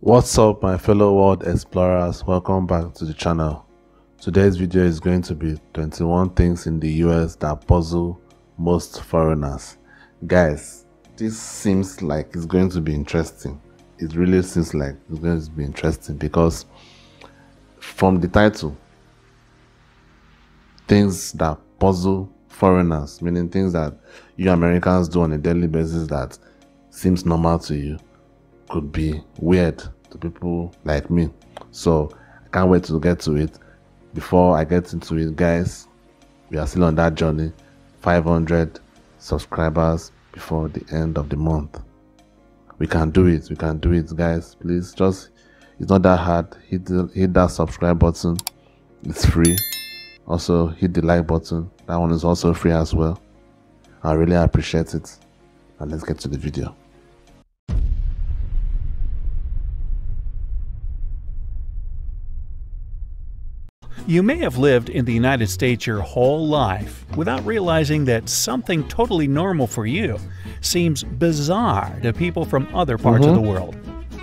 What's up, my fellow world explorers? Welcome back to the channel. Today's video is going to be 21 things in the US that puzzle most foreigners. Guys, this seems like it's going to be interesting. It really seems like it's going to be interesting because from the title, things that puzzle foreigners, meaning things that you Americans do on a daily basis that seems normal to you, could be weird to people like me. So I can't wait to get to it. Before I get into it, guys, we are still on that journey. 500 subscribers before the end of the month. We can do it. We can do it, guys. Please, it's not that hard. Hit that subscribe button. It's free. Also hit the like button. That one is also free as well. I really appreciate it. And let's get to the video. You may have lived in the United States your whole life without realizing that something totally normal for you seems bizarre to people from other parts of the world.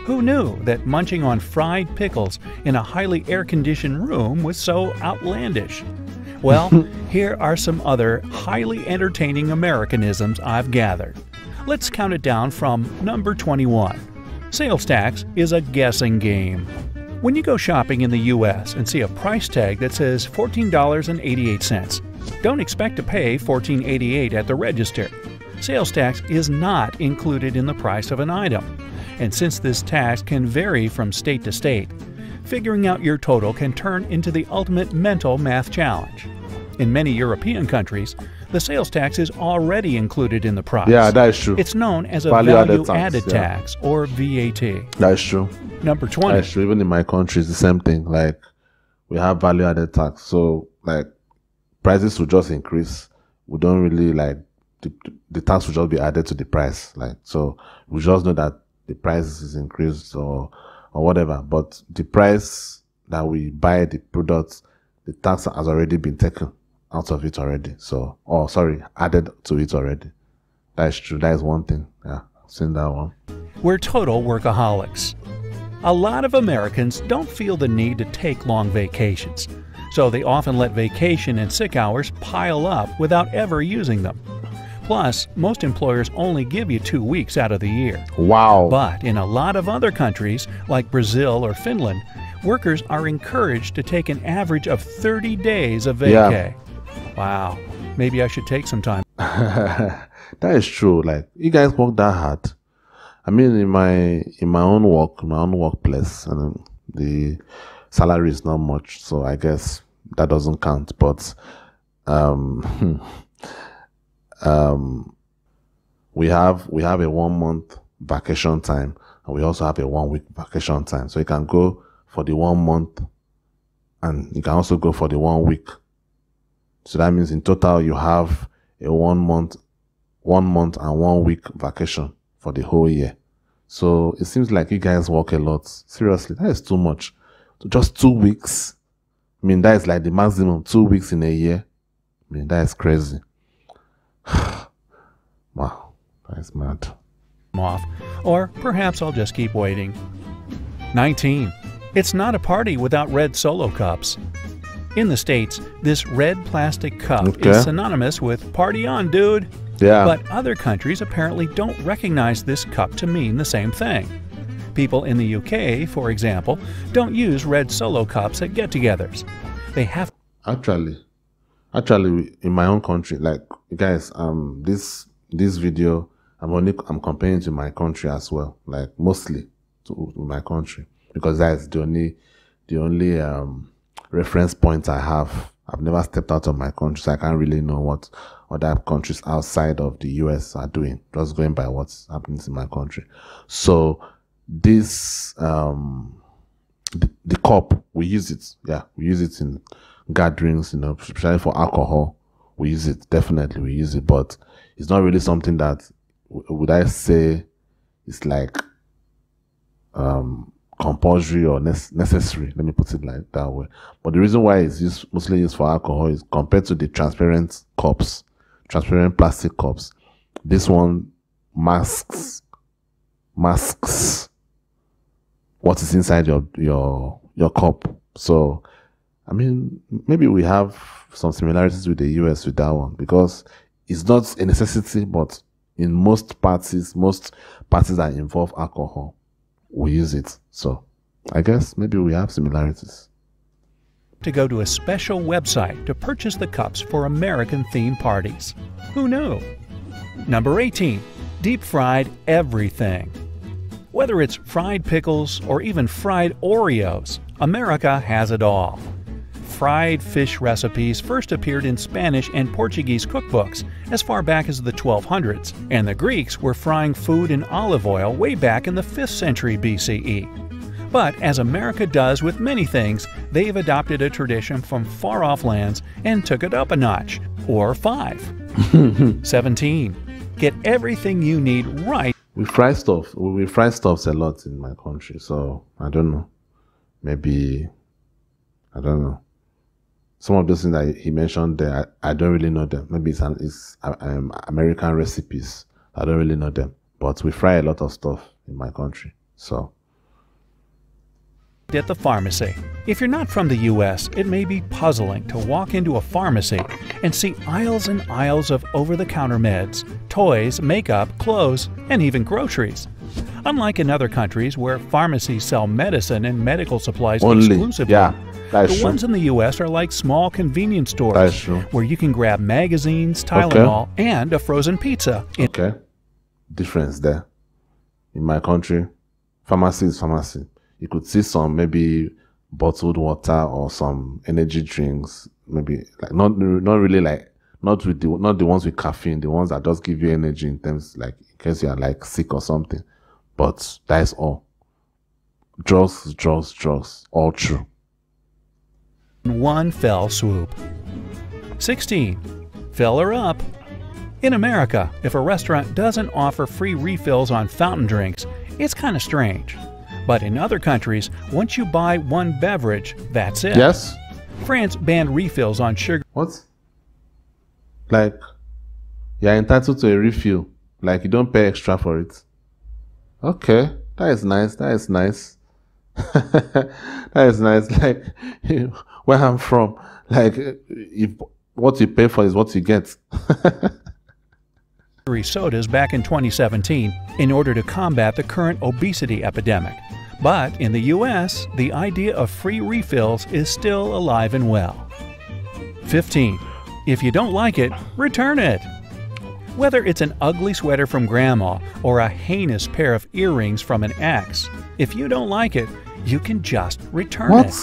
Who knew that munching on fried pickles in a highly air-conditioned room was so outlandish? Well, here are some other highly entertaining Americanisms I've gathered. Let's count it down from number 21. Sales tax is a guessing game. When you go shopping in the U.S. and see a price tag that says $14.88, don't expect to pay $14.88 at the register. Sales tax is not included in the price of an item. And since this tax can vary from state to state, figuring out your total can turn into the ultimate mental math challenge. In many European countries, the sales tax is already included in the price. Yeah, that is true. It's known as a value-added tax, or VAT. That is true. Number 20. That's true. Even in my country, it's the same thing. Like, we have value-added tax. So, like, prices will just increase. We don't really, like, the tax will just be added to the price. Like, so we just know that the price is increased or whatever. But the price that we buy the products, the tax has already been taken out of it already. So, added to it already. That's true. That is one thing. Yeah, I've seen that one. We're total workaholics. A lot of Americans don't feel the need to take long vacations, so they often let vacation and sick hours pile up without ever using them. Plus, most employers only give you 2 weeks out of the year. Wow. But in a lot of other countries, like Brazil or Finland, workers are encouraged to take an average of 30 days of vacay. Yeah. Wow, maybe I should take some time. That is true. Like, you guys work that hard. I mean, in my own workplace, and the salary is not much, so I guess that doesn't count. But we have a 1 month vacation time, and we also have a 1 week vacation time. So you can go for the 1 month, and you can also go for the 1 week. So that means in total you have a 1 month and 1 week vacation for the whole year. So it seems like you guys work a lot. Seriously, that is too much. So just 2 weeks. I mean, that is like the maximum, 2 weeks in a year. I mean, that is crazy. Wow, that is mad. Off. Or perhaps I'll just keep waiting. 19. It's not a party without red Solo cups. In the States, this red plastic cup is synonymous with "party on, dude." Yeah. But other countries apparently don't recognize this cup to mean the same thing. People in the UK, for example, don't use red Solo cups at get-togethers. They have Actually, in my own country, like, guys, this video, I'm comparing to my country as well, like mostly to my country, because that's the only reference point I have. I've never stepped out of my country, so I can't really know what other countries outside of the US are doing, just going by what's happening in my country. So this the cup, we use it. Yeah, we use it in gatherings, especially for alcohol. We use it, definitely we use it, but it's not really something that would I say it's like compulsory or necessary. Let me put it like that way. But the reason why it's mostly used for alcohol is compared to the transparent plastic cups. This one masks what is inside your cup. So, I mean, maybe we have some similarities with the US with that one, because it's not a necessity, but in most parties that involve alcohol, we use it. So I guess maybe we have similarities. To go to a special website to purchase the cups for American themed parties. Who knew? Number 18. Deep fried everything. Whether it's fried pickles or even fried Oreos, America has it all. Fried fish recipes first appeared in Spanish and Portuguese cookbooks as far back as the 1200s, and the Greeks were frying food in olive oil way back in the 5th century BCE. But as America does with many things, they've adopted a tradition from far-off lands and took it up a notch, or 5. 17. Get everything you need right. We fry stuff. We fry stuffs a lot in my country, so I don't know. Maybe, I don't know. Some of those things that he mentioned there, I don't really know them. Maybe it's American recipes. I don't really know them. But we fry a lot of stuff in my country, so. At the pharmacy. If you're not from the US, it may be puzzling to walk into a pharmacy and see aisles and aisles of over-the-counter meds, toys, makeup, clothes, and even groceries. Unlike in other countries where pharmacies sell medicine and medical supplies exclusively, the ones in the US are like small convenience stores where you can grab magazines, Tylenol, and a frozen pizza. Okay. Difference there. In my country, pharmacy is pharmacy. You could see some maybe bottled water or some energy drinks, maybe like not really like not the ones with caffeine, the ones that just give you energy in terms like in case you are like sick or something. But that is all. Drugs, all true. In one fell swoop. 16. Fill her up. In America, if a restaurant doesn't offer free refills on fountain drinks, it's kind of strange. But in other countries, once you buy one beverage, that's it. Yes. France banned refills on sugar. What? Like, you're entitled to a refill. Like, you don't pay extra for it. Okay. That is nice. That is nice. That is nice. Like, where I'm from, like, if what you pay for is what you get. Sodas back in 2017 in order to combat the current obesity epidemic. But in the US, the idea of free refills is still alive and well. 15. If you don't like it, return it. Whether it's an ugly sweater from grandma or a heinous pair of earrings from an ex, if you don't like it, you can just return it.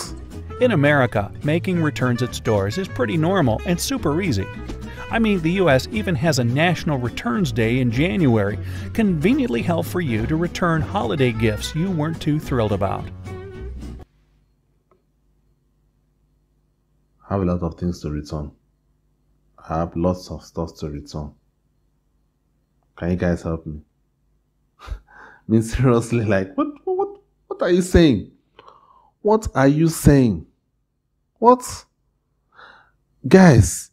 In America, making returns at stores is pretty normal and super easy. I mean, the US even has a National Returns Day in January, conveniently held for you to return holiday gifts you weren't too thrilled about. I have a lot of things to return. I have lots of stuff to return. Can you guys help me? I mean, seriously, like, what are you saying? What are you saying? What? Guys,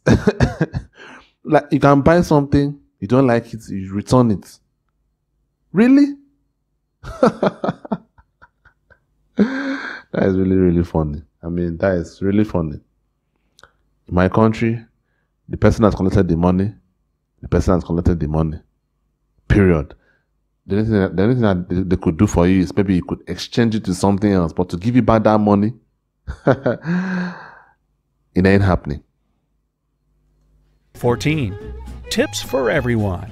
like, you can buy something, you don't like it, you return it. Really? That is really, really funny. I mean, that is really funny. In my country, the person has collected the money. Period. The only thing that they could do for you is maybe you could exchange it to something else, but to give you back that money, it ain't happening. 14. Tips for everyone.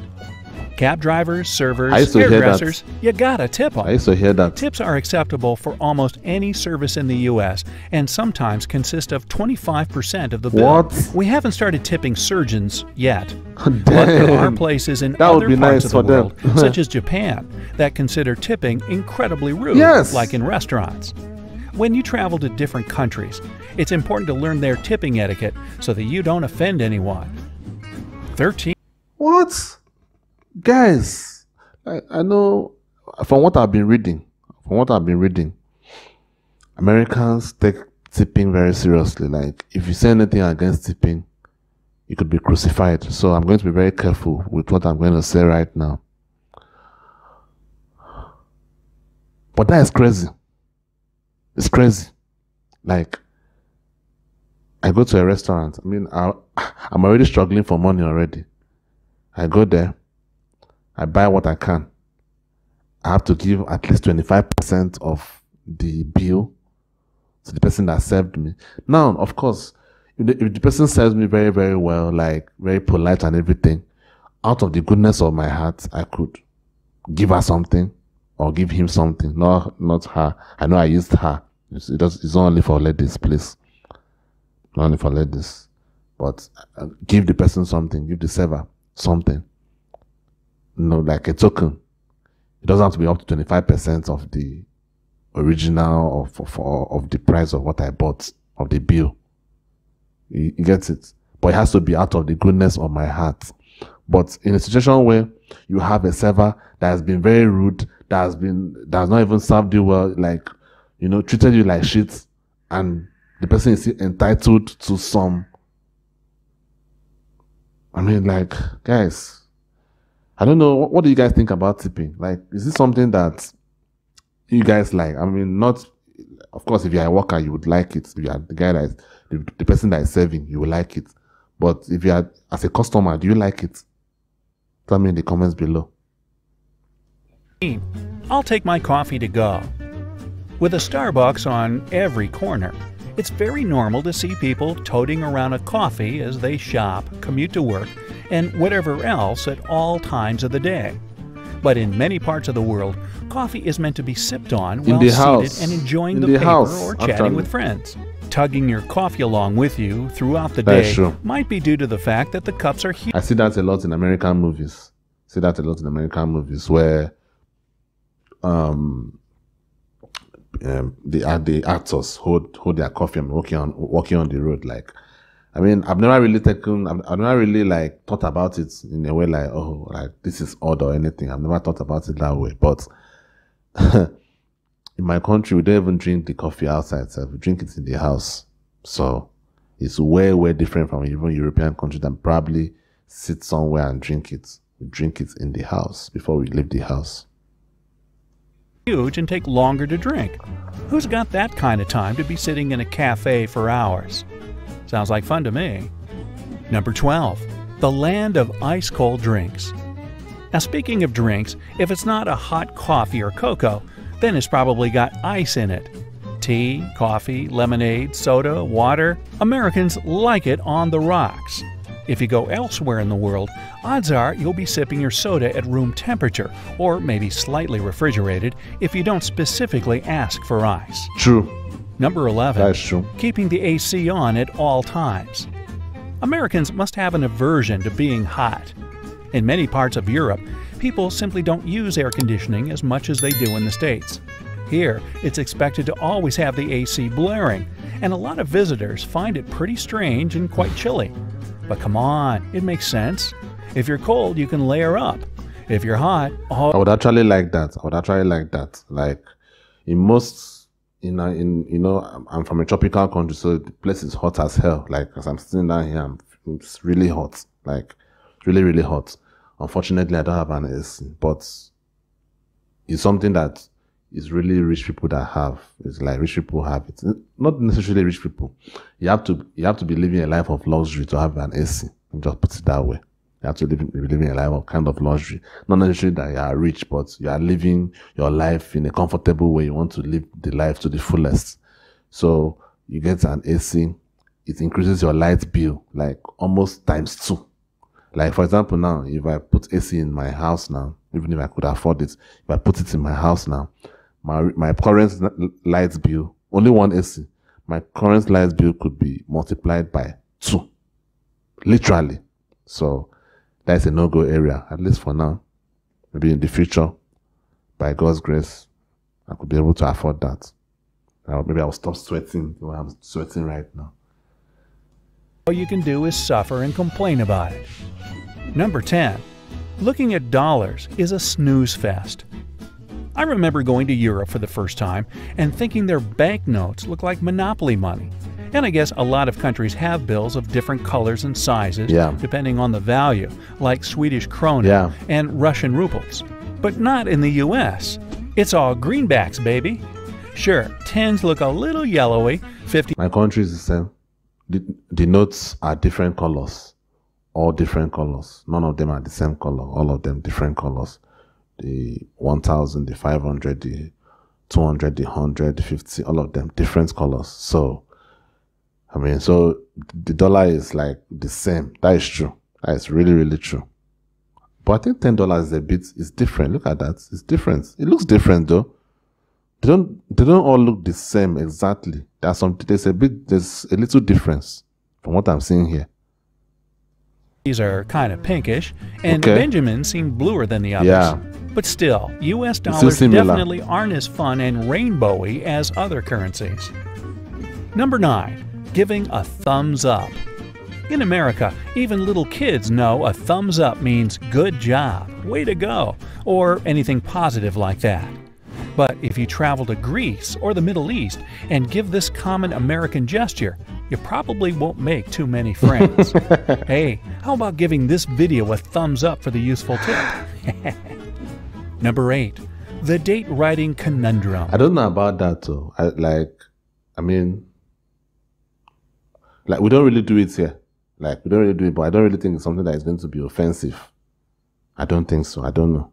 Cab drivers, servers, hairdressers, you gotta tip them. I used to hear that. Tips are acceptable for almost any service in the U.S. and sometimes consist of 25% of the bill. What? We haven't started tipping surgeons yet. Damn. But there are places in That other would be parts nice of the for them. world, such as Japan, that consider tipping incredibly rude, Yes. like in restaurants. When you travel to different countries, it's important to learn their tipping etiquette so that you don't offend anyone. 13. What? Guys, I know from what I've been reading, Americans take tipping very seriously. Like, if you say anything against tipping, you could be crucified. So I'm going to be very careful with what I'm going to say right now. But that is crazy. It's crazy. Like, I go to a restaurant. I mean, I'm already struggling for money already. I go there. I buy what I can. I have to give at least 25% of the bill to the person that served me. Now, of course, if the person serves me very, very well, like very polite and everything, out of the goodness of my heart, I could give her something or give him something. No, not her. I know I used her. It's not only for ladies, please. Not only for ladies. But give the person something. Give the server something. Like a token. It doesn't have to be up to 25% of the original of the price of what I bought, of the bill. You get it? But it has to be out of the goodness of my heart. But in a situation where you have a server that has been very rude, that has not even served you well, like, treated you like shit, and the person is entitled to some. I mean, like, guys, I don't know. What do you guys think about tipping? Like, is this something that you guys like? I mean, not, of course, if you're a worker, you would like it. If you're the guy that is, the person that is serving, you will like it. But if you're as a customer, do you like it? Tell me in the comments below. I'll take my coffee to go. With a Starbucks on every corner, it's very normal to see people toting around a coffee as they shop, commute to work, and whatever else at all times of the day. But in many parts of the world, coffee is meant to be sipped on while seated and enjoying the paper or chatting with friends. Tugging your coffee along with you throughout the day might be due to the fact that the cups are huge. I see that a lot in American movies. Where the actors hold their coffee and walking on the road. Like, I mean, I've never really like thought about it in a way like, oh, like this is odd or anything. I've never thought about it that way. But in my country, we don't even drink the coffee outside. So we drink it in the house. So it's way, way different from even European countries that probably sit somewhere and drink it. We drink it in the house before we leave the house. Huge and take longer to drink. Who's got that kind of time to be sitting in a cafe for hours? Sounds like fun to me. Number 12. The land of ice-cold drinks. Now, speaking of drinks, if it's not a hot coffee or cocoa, then it's probably got ice in it. Tea, coffee, lemonade, soda, water. Americans like it on the rocks. If you go elsewhere in the world, odds are you'll be sipping your soda at room temperature, or maybe slightly refrigerated if you don't specifically ask for ice. True. Number 11. That's true. Keeping the AC on at all times. Americans must have an aversion to being hot. In many parts of Europe, people simply don't use air conditioning as much as they do in the States. Here, it's expected to always have the AC blaring, and a lot of visitors find it pretty strange and quite chilly. But come on, it makes sense. If you're cold, you can layer up. If you're hot, I would actually like that. Like, in most, I'm from a tropical country, so the place is hot as hell. Like, as I'm sitting down here, it's really hot. Like, really, really hot. Unfortunately, I don't have an AC, but it's something that is really rich people that have. It's like rich people have it. Not necessarily rich people. You have to be living a life of luxury to have an AC. And just put it that way. You have to be living a life of kind of luxury. Not necessarily that you are rich, but you are living your life in a comfortable way. You want to live the life to the fullest. So you get an AC. It increases your light bill like almost times 2. Like, for example, now, if I put AC in my house now, even if I could afford it, if I put it in my house now, my current light bill, only one AC, my current light bill could be multiplied by 2. Literally. So that's a no-go area, at least for now. Maybe in the future, by God's grace, I could be able to afford that. Maybe I'll stop sweating the way I'm sweating right now. All you can do is suffer and complain about it. Number 10. Looking at dollars is a snooze fest. I remember going to Europe for the first time and thinking their banknotes look like Monopoly money. And I guess a lot of countries have bills of different colors and sizes, depending on the value, like Swedish krona and Russian rubles. But not in the US. It's all greenbacks, baby. Sure, tins look a little yellowy. 50 My country is the same. The notes are different colors. All different colors. None of them are the same color. All of them different colors. The 1000, the 500, the 200, the 100, the 50, all of them different colors. So, I mean, so the dollar is like the same. That is true. That is really, really true. But I think $10 is different. Look at that. It's different. It looks different though. They don't all look the same exactly. There's a little difference from what I'm seeing here. These are kind of pinkish, and Benjamins seem bluer than the others. Yeah. But still, US dollars definitely aren't as fun and rainbowy as other currencies. Number 9. Giving a thumbs up. In America, even little kids know a thumbs up means good job, way to go, or anything positive like that. But if you travel to Greece or the Middle East and give this common American gesture, you probably won't make too many friends. Hey, how about giving this video a thumbs up for the useful tip? Number 8. The date writing conundrum. I don't know about that though. I mean, we don't really do it here. We don't really do it, but I don't really think it's something that is going to be offensive. I don't think so. I don't know.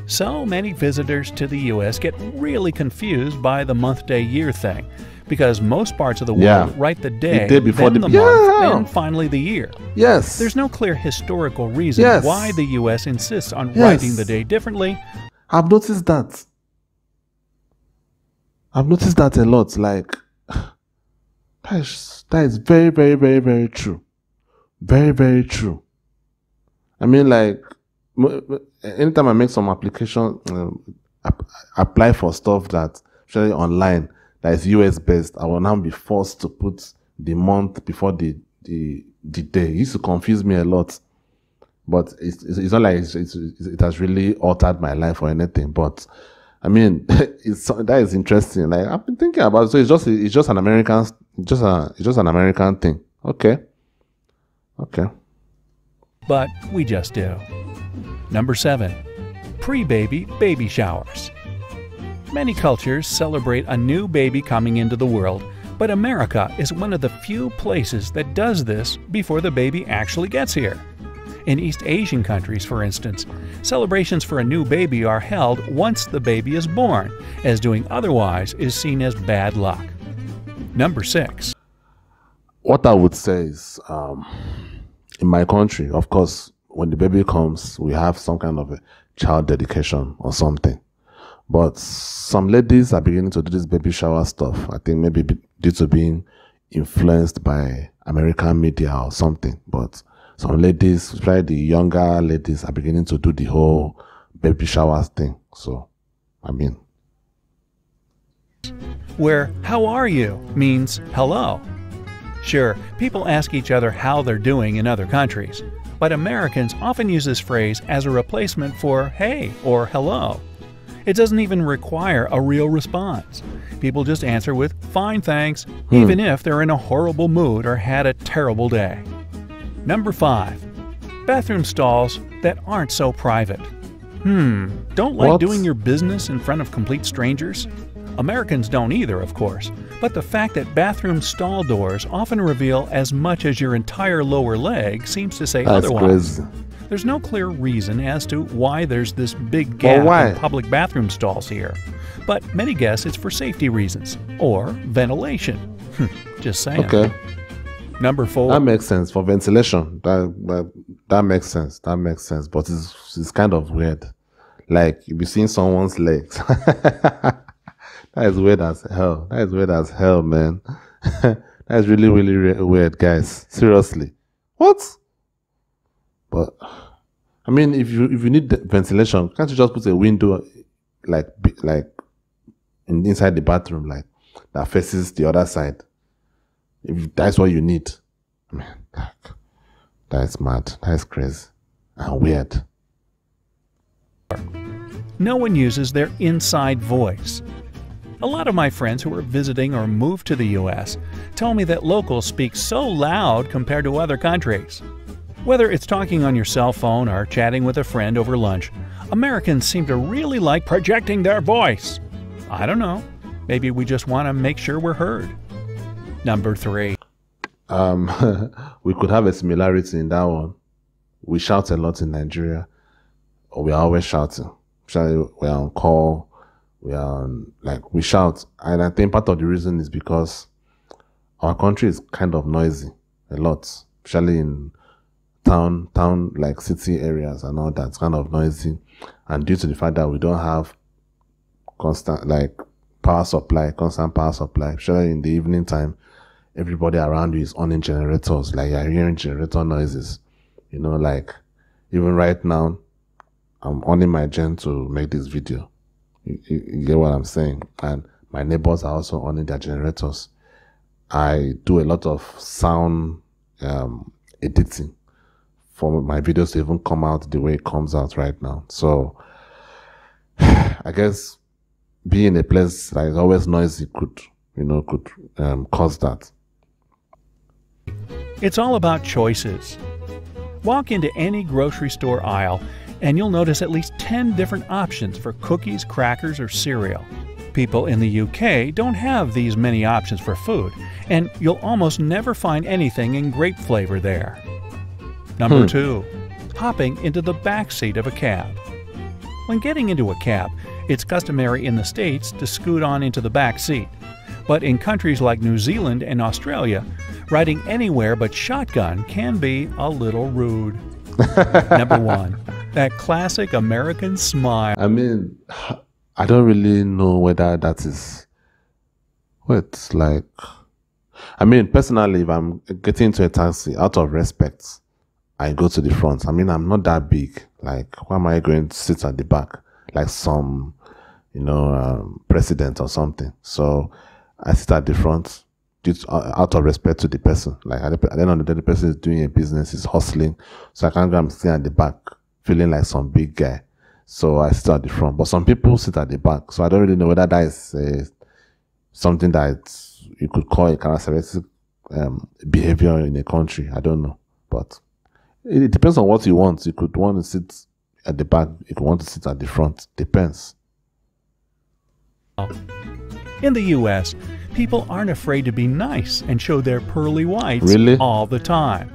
So many visitors to the U.S. get really confused by the month, day, year thing, because most parts of the world write the day before then the month, and finally the year. Yes. There's no clear historical reason why the U.S. insists on writing the day differently. I've noticed that. I've noticed that a lot. That is very, very, very, very true. Very, very true. I mean, anytime I make some application, apply for stuff that, especially online, that is US based, I will now be forced to put the month before the day. It used to confuse me a lot. But it's not like it has really altered my life or anything. But I mean, that is interesting. I've been thinking about it. So it's just an American, it's just an American thing. Okay. But we just do. Number 7. Pre-baby baby showers. Many cultures celebrate a new baby coming into the world, but America is one of the few places that does this before the baby actually gets here. In East Asian countries, for instance, celebrations for a new baby are held once the baby is born, as doing otherwise is seen as bad luck. Number 6. What I would say is, in my country, of course, when the baby comes, we have some kind of a child dedication or something. But some ladies are beginning to do this baby shower stuff. I think maybe due to being influenced by American media or something. But some ladies, especially the younger ladies, are beginning to do the whole baby shower thing. So, I mean. Where "how are you" means hello. Sure, people ask each other how they're doing in other countries, but Americans often use this phrase as a replacement for hey or hello. It doesn't even require a real response. People just answer with fine thanks, even if they're in a horrible mood or had a terrible day. Number 5. Bathroom stalls that aren't so private. Don't like doing your business in front of complete strangers? Americans don't either, of course, but the fact that bathroom stall doors often reveal as much as your entire lower leg seems to say otherwise. Crazy. There's no clear reason as to why there's this big gap in public bathroom stalls here, but many guess it's for safety reasons or ventilation. Just saying. Okay. Number 4. That makes sense for ventilation. That makes sense. That makes sense. But it's kind of weird. You'll be seeing someone's legs. That is weird as hell. That is weird as hell, man. That is really, really weird, guys. Seriously. What? But I mean, if you need ventilation, can't you just put a window inside the bathroom, that faces the other side? If that's what you need. I mean, that is mad. That is crazy and weird. No one uses their inside voice. A lot of my friends who are visiting or moved to the U.S. tell me that locals speak so loud compared to other countries. Whether it's talking on your cell phone or chatting with a friend over lunch, Americans seem to really like projecting their voice. I don't know. Maybe we just want to make sure we're heard. Number 3. We could have a similarity in that one. We shout a lot in Nigeria, or we are always shouting. We're on call, we shout. And I think part of the reason is because our country is kind of noisy a lot, especially in town, like city areas and all that. It's kind of noisy. And due to the fact that we don't have constant, constant power supply, especially in the evening time, everybody around you is on in generators. Like, you're hearing generator noises. You know, like, even right now, I'm on in my gen to make this video. You get what I'm saying? And my neighbors are also on in their generators. I do a lot of sound editing for my videos to even come out the way it comes out right now. So I guess being in a place that is always noisy could cause that. It's all about choices. Walk into any grocery store aisle and you'll notice at least 10 different options for cookies, crackers, or cereal. People in the UK don't have these many options for food, and you'll almost never find anything in grape flavor there. Number 2. Hopping into the back seat of a cab. When getting into a cab, it's customary in the States to scoot on into the back seat. But in countries like New Zealand and Australia, riding anywhere but shotgun can be a little rude. Number 1. That classic American smile. I mean, I don't really know whether that is I mean, personally, if I'm getting into a taxi, out of respect, I go to the front. I mean, I'm not that big. Like, why am I going to sit at the back like some, president or something? So I sit at the front out of respect to the person. Like, at the end of the day, the person is doing a business, is hustling. So I can't go and sit at the back feeling like some big guy. So I sit at the front. But some people sit at the back. So I don't really know whether that is something that you could call a characteristic behavior in a country. I don't know. But it depends on what you want. You could want to sit at the back. You could want to sit at the front. Depends. In the U.S., people aren't afraid to be nice and show their pearly whites all the time.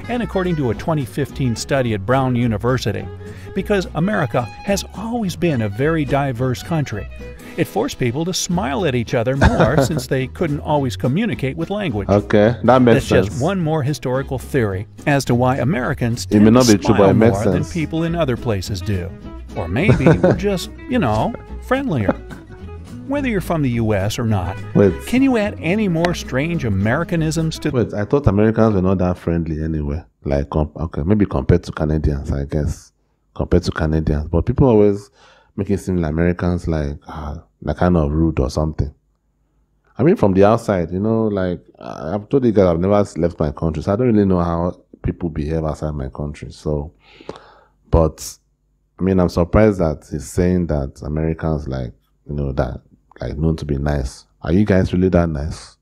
And according to a 2015 study at Brown University, because America has always been a very diverse country, it forced people to smile at each other more since they couldn't always communicate with language. Okay, that makes sense. That's just one more historical theory as to why Americans tend to smile more than people in other places do. Or maybe we're just, friendlier. Whether you're from the U.S. or not, can you add any more strange Americanisms to... Wait, I thought Americans were not that friendly anyway. Like, okay, maybe compared to Canadians, I guess. Compared to Canadians. But people always make it seem like Americans like kind of rude or something. I mean, from the outside, I've told you guys I've never left my country, so I don't really know how people behave outside my country. So, but, I mean, I'm surprised that he's saying that Americans known to be nice. Are you guys really that nice?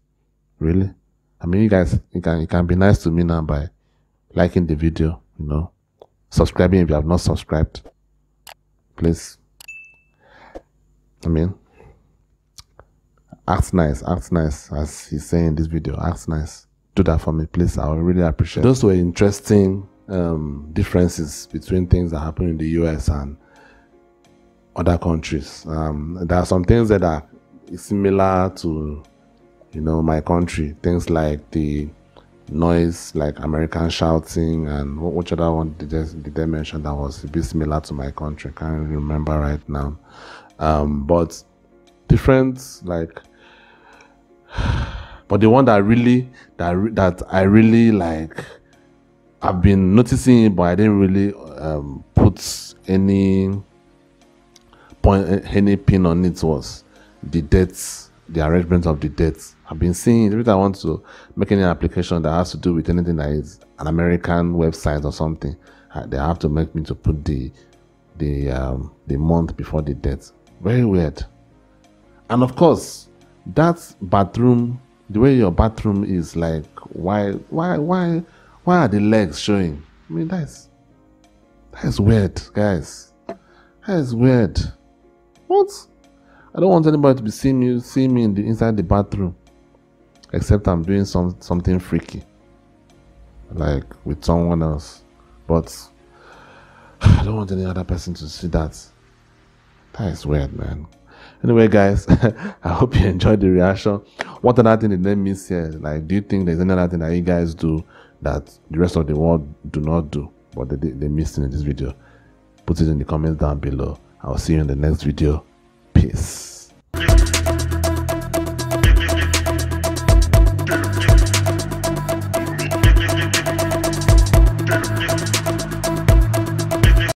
Really? I mean, you guys, you can be nice to me now by liking the video, subscribing if you have not subscribed. Please. I mean, act nice, as he's saying in this video. Act nice. Do that for me, please. I would really appreciate it. Those were interesting differences between things that happen in the US and other countries. There are some things that are similar to, my country. Things like the noise, like American shouting, and which other one did they mention that was a bit similar to my country? Can't really remember right now. But different, but the one that I really like, I've been noticing it, but I didn't really put any pin on it, was the dates, the arrangement of the dates. I've been seeing every time I want to make any application that has to do with anything that is an American website or something, they have to make me to put the month before the date. Very weird. And of course, that bathroom, the way your bathroom is, like, why are the legs showing? I mean, that is weird, guys. That is weird. What? I don't want anybody to be seeing me inside the bathroom, except I'm doing something freaky, like with someone else. But I don't want any other person to see that. That is weird, man. Anyway, guys, I hope you enjoyed the reaction. What other thing did they miss here? Like, do you think there's any other thing that you guys do that the rest of the world do not do, but they missed in this video? Put it in the comments down below. I'll see you in the next video. Peace.